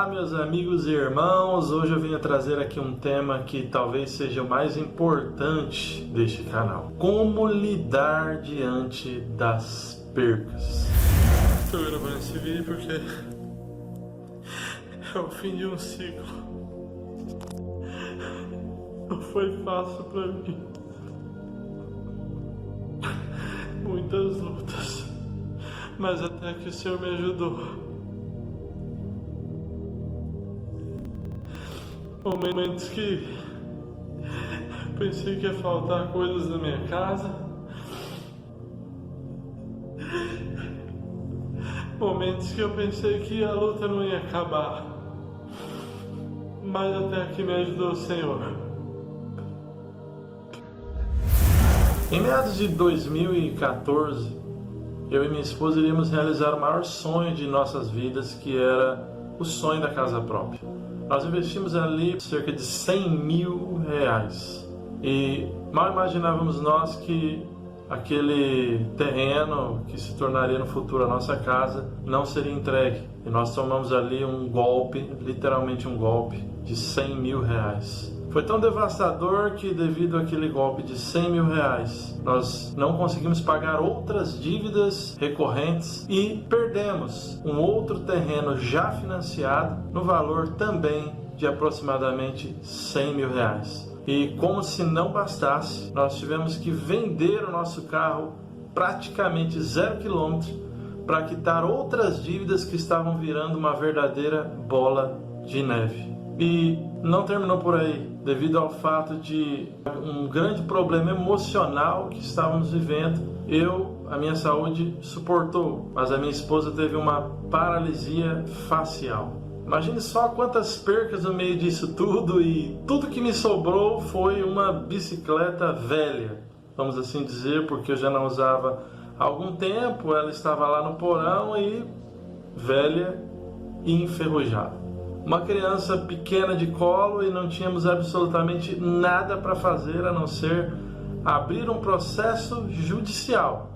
Olá, meus amigos e irmãos. Hoje eu vim trazer aqui um tema que talvez seja o mais importante deste canal: como lidar diante das percas. Estou gravando esse vídeo porque é o fim de um ciclo. Não foi fácil para mim. Muitas lutas, mas até que o Senhor me ajudou. Momentos que pensei que ia faltar coisas na minha casa. Momentos que eu pensei que a luta não ia acabar. Mas até que me ajudou o Senhor. Em meados de 2014, eu e minha esposa iríamos realizar o maior sonho de nossas vidas, que era o sonho da casa própria. Nós investimos ali cerca de 100 mil reais e mal imaginávamos nós que aquele terreno que se tornaria no futuro a nossa casa não seria entregue. E nós tomamos ali um golpe, literalmente um golpe, de 100 mil reais. Foi tão devastador que, devido àquele golpe de 100 mil reais, nós não conseguimos pagar outras dívidas recorrentes e perdemos um outro terreno já financiado no valor também de aproximadamente 100 mil reais. E como se não bastasse, nós tivemos que vender o nosso carro praticamente 0 km para quitar outras dívidas que estavam virando uma verdadeira bola de neve. E não terminou por aí, devido ao fato de um grande problema emocional que estávamos vivendo. A minha saúde suportou, mas a minha esposa teve uma paralisia facial. Imagine só quantas percas no meio disso tudo, e tudo que me sobrou foi uma bicicleta velha, vamos assim dizer, porque eu já não usava há algum tempo. Ela estava lá no porão e velha e enferrujada. Uma criança pequena de colo, e não tínhamos absolutamente nada para fazer a não ser abrir um processo judicial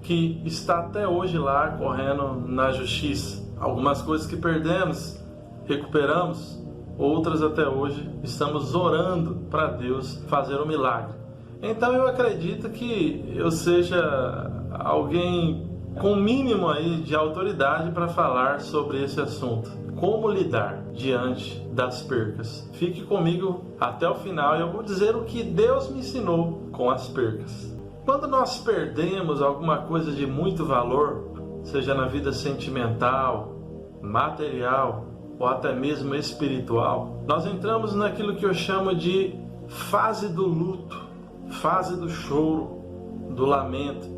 que está até hoje lá correndo na justiça. Algumas coisas que perdemos, recuperamos, outras até hoje estamos orando para Deus fazer um milagre. Então eu acredito que eu seja alguém com o mínimo aí de autoridade para falar sobre esse assunto. Como lidar diante das percas? Fique comigo até o final e eu vou dizer o que Deus me ensinou com as percas. Quando nós perdemos alguma coisa de muito valor, seja na vida sentimental, material ou até mesmo espiritual, nós entramos naquilo que eu chamo de fase do luto, fase do choro, do lamento.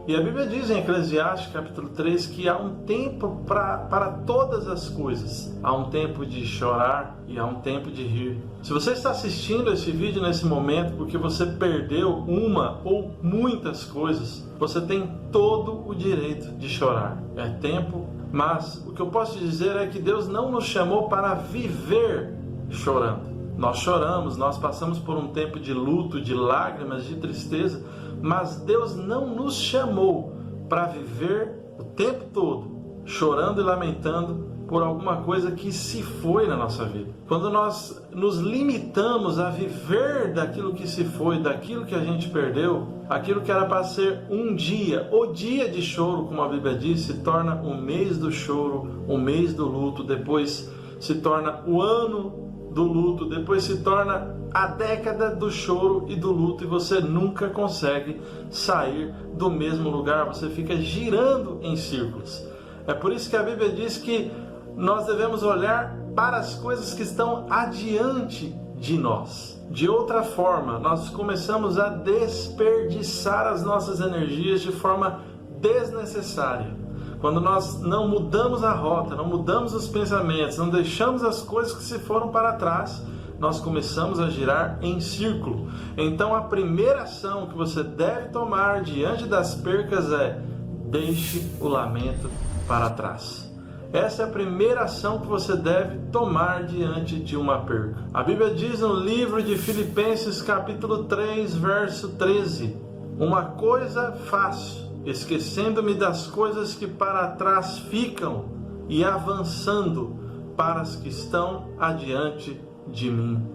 E a Bíblia diz em Eclesiastes capítulo 3 que há um tempo para todas as coisas. Há um tempo de chorar e há um tempo de rir. Se você está assistindo esse vídeo nesse momento porque você perdeu uma ou muitas coisas, você tem todo o direito de chorar. É tempo, mas o que eu posso dizer é que Deus não nos chamou para viver chorando. Nós choramos, nós passamos por um tempo de luto, de lágrimas, de tristeza, mas Deus não nos chamou para viver o tempo todo chorando e lamentando por alguma coisa que se foi na nossa vida. Quando nós nos limitamos a viver daquilo que se foi, daquilo que a gente perdeu, aquilo que era para ser um dia, o dia de choro, como a Bíblia diz, se torna o mês do choro, o mês do luto, depois se torna o ano do luto, depois se torna a década do choro e do luto, e você nunca consegue sair do mesmo lugar, você fica girando em círculos. É por isso que a Bíblia diz que nós devemos olhar para as coisas que estão adiante de nós. De outra forma, nós começamos a desperdiçar as nossas energias de forma desnecessária. Quando nós não mudamos a rota, não mudamos os pensamentos, não deixamos as coisas que se foram para trás, nós começamos a girar em círculo. Então a primeira ação que você deve tomar diante das percas é: deixe o lamento para trás. Essa é a primeira ação que você deve tomar diante de uma perca. A Bíblia diz no livro de Filipenses capítulo 3, verso 13: uma coisa faço, esquecendo-me das coisas que para trás ficam e avançando para as que estão adiante de mim.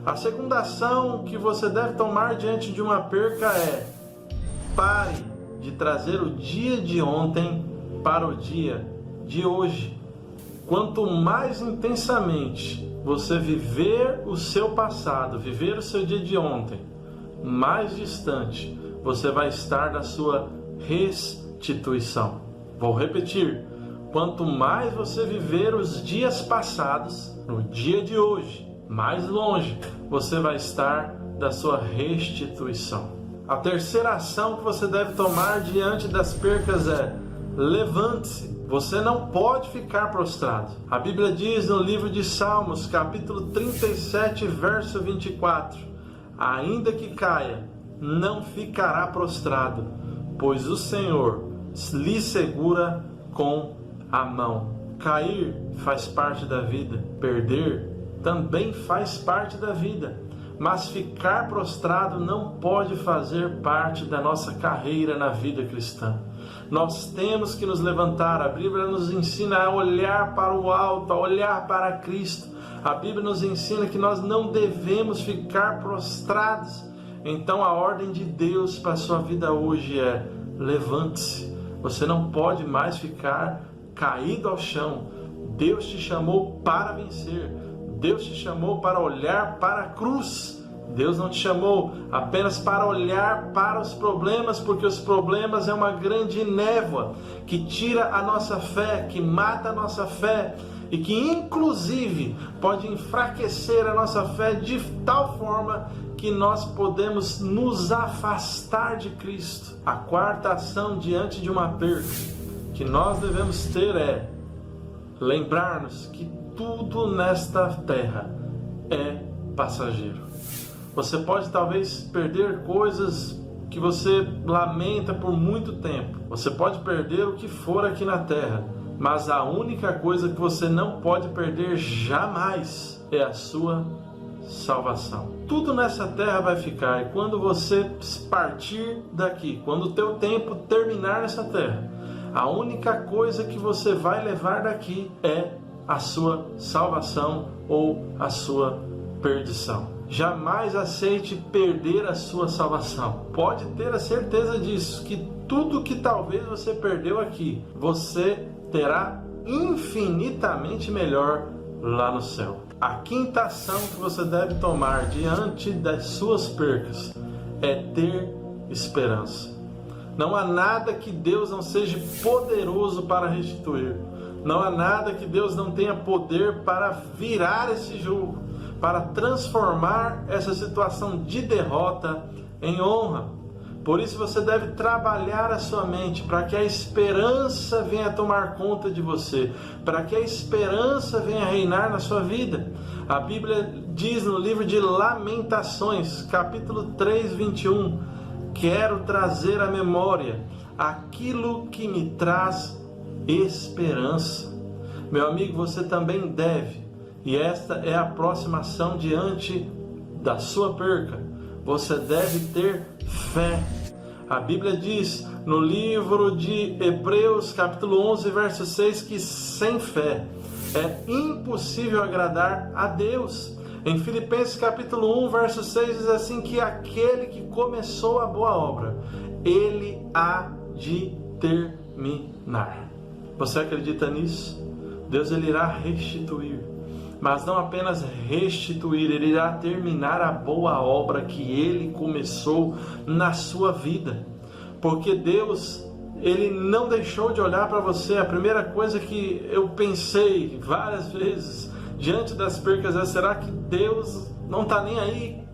A segunda ação que você deve tomar diante de uma perca é: pare de trazer o dia de ontem para o dia de hoje. Quanto mais intensamente você viver o seu passado, viver o seu dia de ontem, mais distante você vai estar da sua restituição. Vou repetir: quanto mais você viver os dias passados, no dia de hoje, mais longe você vai estar da sua restituição. A terceira ação que você deve tomar diante das percas é: levante-se. Você não pode ficar prostrado. A Bíblia diz no livro de Salmos, capítulo 37, verso 24: ainda que caia, não ficará prostrado, pois o Senhor lhe segura com a mão. Cair faz parte da vida, perder também faz parte da vida, mas ficar prostrado não pode fazer parte da nossa carreira na vida cristã. Nós temos que nos levantar. A Bíblia nos ensina a olhar para o alto, a olhar para Cristo. A Bíblia nos ensina que nós não devemos ficar prostrados. Então a ordem de Deus para a sua vida hoje é: levante-se. Você não pode mais ficar caído ao chão. Deus te chamou para vencer. Deus te chamou para olhar para a cruz. Deus não te chamou apenas para olhar para os problemas, porque os problemas é uma grande névoa que tira a nossa fé, que mata a nossa fé e que inclusive pode enfraquecer a nossa fé de tal forma que nós podemos nos afastar de Cristo. A quarta ação diante de uma perda que nós devemos ter é lembrar-nos que tudo nesta terra é passageiro. Você pode talvez perder coisas que você lamenta por muito tempo. Você pode perder o que for aqui na terra, mas a única coisa que você não pode perder jamais é a sua salvação. Tudo nessa terra vai ficar, e quando você partir daqui, quando o teu tempo terminar nessa terra, a única coisa que você vai levar daqui é a sua salvação ou a sua perdição. Jamais aceite perder a sua salvação. Pode ter a certeza disso, que tudo que talvez você perdeu aqui, você terá infinitamente melhor lá no céu. A quinta ação que você deve tomar diante das suas percas é ter esperança. Não há nada que Deus não seja poderoso para restituir. Não há nada que Deus não tenha poder para virar esse jugo, para transformar essa situação de derrota em honra. Por isso você deve trabalhar a sua mente para que a esperança venha tomar conta de você, para que a esperança venha reinar na sua vida. A Bíblia diz no livro de Lamentações, capítulo 3, 21, quero trazer à memória aquilo que me traz esperança. Meu amigo, você também deve. E esta é a próxima ação diante da sua perca. Você deve ter fé. A Bíblia diz no livro de Hebreus, capítulo 11, verso 6, que sem fé é impossível agradar a Deus. Em Filipenses, capítulo 1, verso 6, diz assim, que aquele que começou a boa obra, ele há de terminar. Você acredita nisso? Deus ele irá restituir. Mas não apenas restituir, ele irá terminar a boa obra que ele começou na sua vida. Porque Deus, ele não deixou de olhar para você. A primeira coisa que eu pensei várias vezes diante das percas é: será que Deus não está nem aí?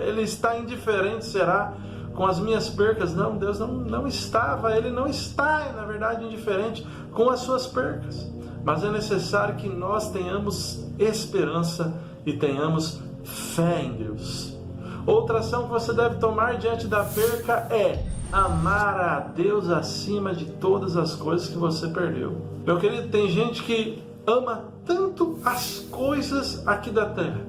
Ele está indiferente, será, com as minhas percas? Não, Deus não estava, ele não está, na verdade, indiferente com as suas percas. Mas é necessário que nós tenhamos esperança e tenhamos fé em Deus. Outra ação que você deve tomar diante da perca é amar a Deus acima de todas as coisas que você perdeu. Meu querido, tem gente que ama tanto as coisas aqui da terra,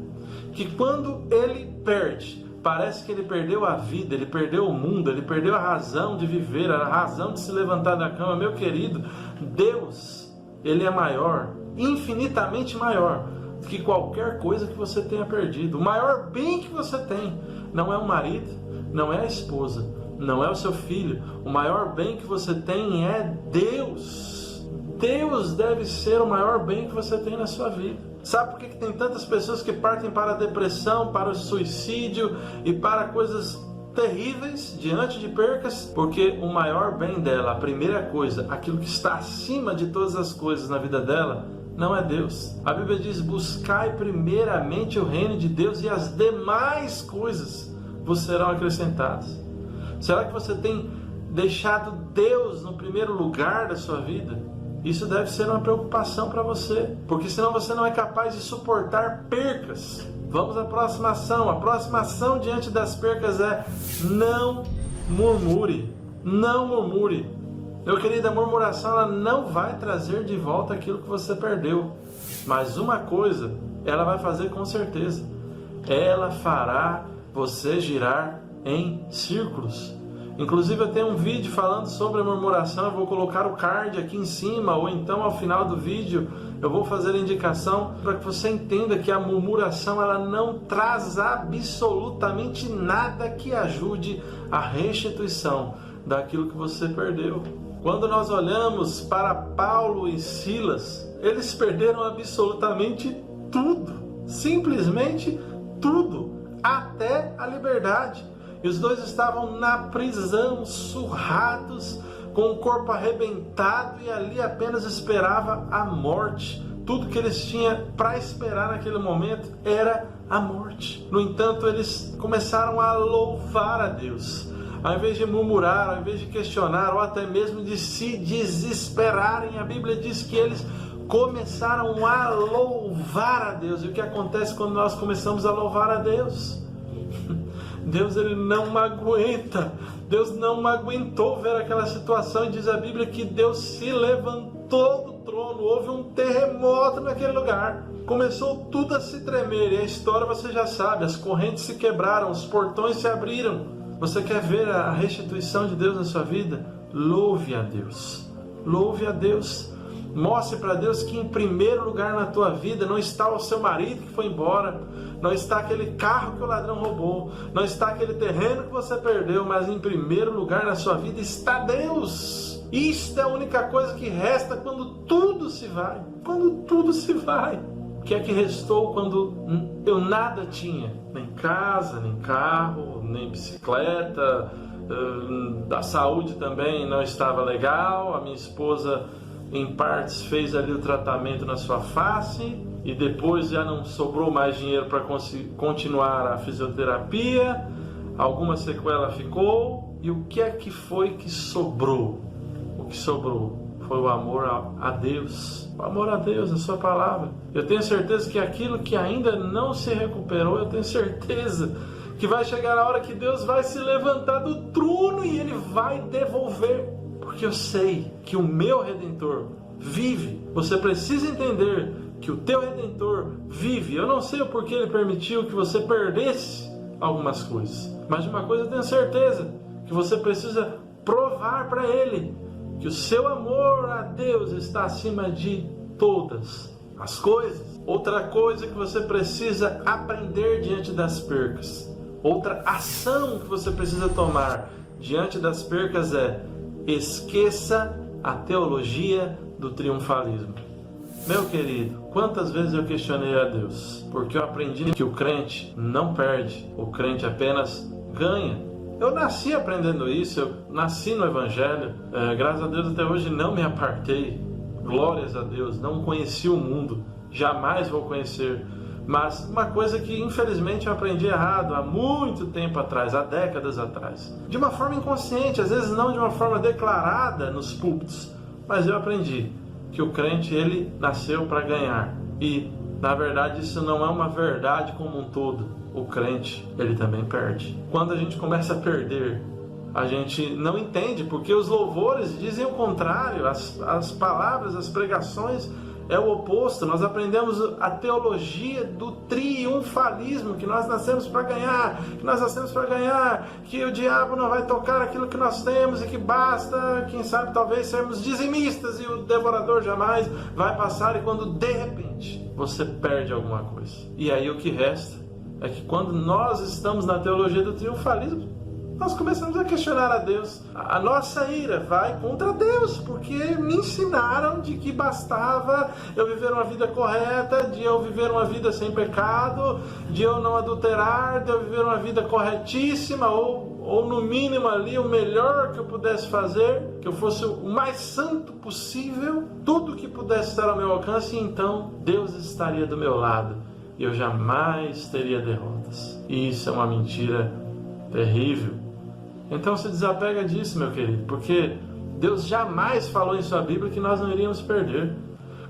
que quando ele perde, parece que ele perdeu a vida, ele perdeu o mundo, ele perdeu a razão de viver, a razão de se levantar da cama. Meu querido, Deus, ele é maior infinitamente maior do que qualquer coisa que você tenha perdido. O maior bem que você tem não é o marido, não é a esposa, não é o seu filho. O maior bem que você tem é Deus. Deus deve ser o maior bem que você tem na sua vida. Sabe por que tem tantas pessoas que partem para a depressão, para o suicídio e para coisas terríveis diante de percas? Porque o maior bem dela, a primeira coisa, aquilo que está acima de todas as coisas na vida dela, não é Deus. A Bíblia diz: buscai primeiramente o reino de Deus e as demais coisas vos serão acrescentadas. Será que você tem deixado Deus no primeiro lugar da sua vida? Isso deve ser uma preocupação para você, porque senão você não é capaz de suportar percas. Vamos à próxima ação. A próxima ação diante das percas é: não murmure. Não murmure. Meu querido, a murmuração ela não vai trazer de volta aquilo que você perdeu. Mas uma coisa ela vai fazer com certeza: ela fará você girar em círculos. Inclusive eu tenho um vídeo falando sobre a murmuração, eu vou colocar o card aqui em cima, ou então ao final do vídeo eu vou fazer a indicação para que você entenda que a murmuração ela não traz absolutamente nada que ajude a restituição daquilo que você perdeu. Quando nós olhamos para Paulo e Silas, eles perderam absolutamente tudo, simplesmente tudo, até a liberdade. E os dois estavam na prisão, surrados, com o corpo arrebentado, e ali apenas esperava a morte. Tudo que eles tinham para esperar naquele momento era a morte. No entanto, eles começaram a louvar a Deus. Ao invés de murmurar, ao invés de questionar, ou até mesmo de se desesperarem, a Bíblia diz que eles começaram a louvar a Deus. E o que acontece quando nós começamos a louvar a Deus? Deus ele não aguenta. Deus não aguentou ver aquela situação, e diz a Bíblia que Deus se levantou do trono. Houve um terremoto naquele lugar. Começou tudo a se tremer, e a história você já sabe: as correntes se quebraram, os portões se abriram. Você quer ver a restituição de Deus na sua vida? Louve a Deus. Louve a Deus. Mostre para Deus que em primeiro lugar na tua vida não está o seu marido que foi embora, não está aquele carro que o ladrão roubou, não está aquele terreno que você perdeu, mas em primeiro lugar na sua vida está Deus. Isto é a única coisa que resta quando tudo se vai. Quando tudo se vai. O que é que restou quando eu nada tinha? Nem casa, nem carro, nem bicicleta, a saúde também não estava legal, a minha esposa em partes fez ali o tratamento na sua face e depois já não sobrou mais dinheiro para continuar a fisioterapia, alguma sequela ficou. E o que é que foi que sobrou? O que sobrou foi o amor a Deus, o amor a Deus, a sua palavra. Eu tenho certeza que aquilo que ainda não se recuperou, eu tenho certeza que vai chegar a hora que Deus vai se levantar do trono e Ele vai devolver. Porque eu sei que o meu Redentor vive. Você precisa entender que o teu Redentor vive. Eu não sei o porquê Ele permitiu que você perdesse algumas coisas, mas de uma coisa eu tenho certeza: que você precisa provar para Ele que o seu amor a Deus está acima de todas as coisas. Outra coisa que você precisa aprender diante das percas, outra ação que você precisa tomar diante das percas é: esqueça a teologia do triunfalismo. Meu querido, quantas vezes eu questionei a Deus, porque eu aprendi que o crente não perde, o crente apenas ganha. Eu nasci aprendendo isso, eu nasci no Evangelho, graças a Deus até hoje não me apartei, glórias a Deus, não conheci o mundo, jamais vou conhecer. Mas uma coisa que infelizmente eu aprendi errado há muito tempo atrás, há décadas atrás. De uma forma inconsciente, às vezes não de uma forma declarada nos púlpitos. Mas eu aprendi que o crente ele nasceu para ganhar. E na verdade isso não é uma verdade como um todo. O crente ele também perde. Quando a gente começa a perder, a gente não entende, porque os louvores dizem o contrário. As palavras, as pregações, é o oposto. Nós aprendemos a teologia do triunfalismo, que nós nascemos para ganhar, que o diabo não vai tocar aquilo que nós temos e que basta, quem sabe, talvez sermos dizimistas e o devorador jamais vai passar, e quando de repente você perde alguma coisa. E aí o que resta é que quando nós estamos na teologia do triunfalismo, nós começamos a questionar a Deus. A nossa ira vai contra Deus, porque me ensinaram de que bastava eu viver uma vida correta, de eu viver uma vida sem pecado, de eu não adulterar, de eu viver uma vida corretíssima, ou no mínimo ali o melhor que eu pudesse fazer, que eu fosse o mais santo possível, tudo que pudesse estar ao meu alcance, e então Deus estaria do meu lado e eu jamais teria derrotas. E isso é uma mentira terrível. Então se desapega disso, meu querido, porque Deus jamais falou em sua Bíblia que nós não iríamos perder.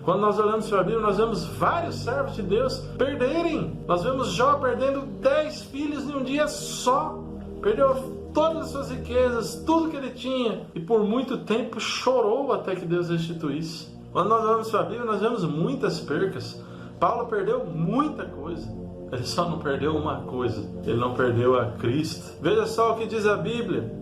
Quando nós olhamos para a Bíblia, nós vemos vários servos de Deus perderem. Nós vemos Jó perdendo 10 filhos em um dia só. Perdeu todas as suas riquezas, tudo que ele tinha, e por muito tempo chorou até que Deus restituísse. Quando nós olhamos para a Bíblia, nós vemos muitas percas. Paulo perdeu muita coisa. Ele só não perdeu uma coisa: ele não perdeu a Cristo. Veja só o que diz a Bíblia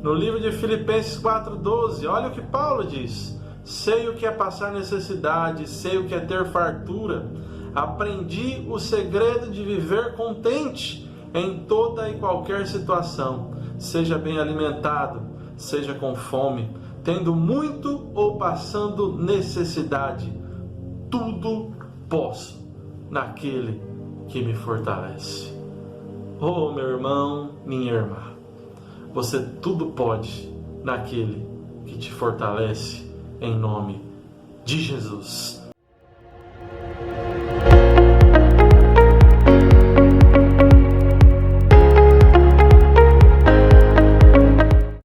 no livro de Filipenses 4:12. Olha o que Paulo diz: sei o que é passar necessidade, sei o que é ter fartura, aprendi o segredo de viver contente em toda e qualquer situação, seja bem alimentado, seja com fome, tendo muito ou passando necessidade, tudo posso naquele que me fortalece. Oh, meu irmão, minha irmã, você tudo pode naquele que te fortalece, em nome de Jesus.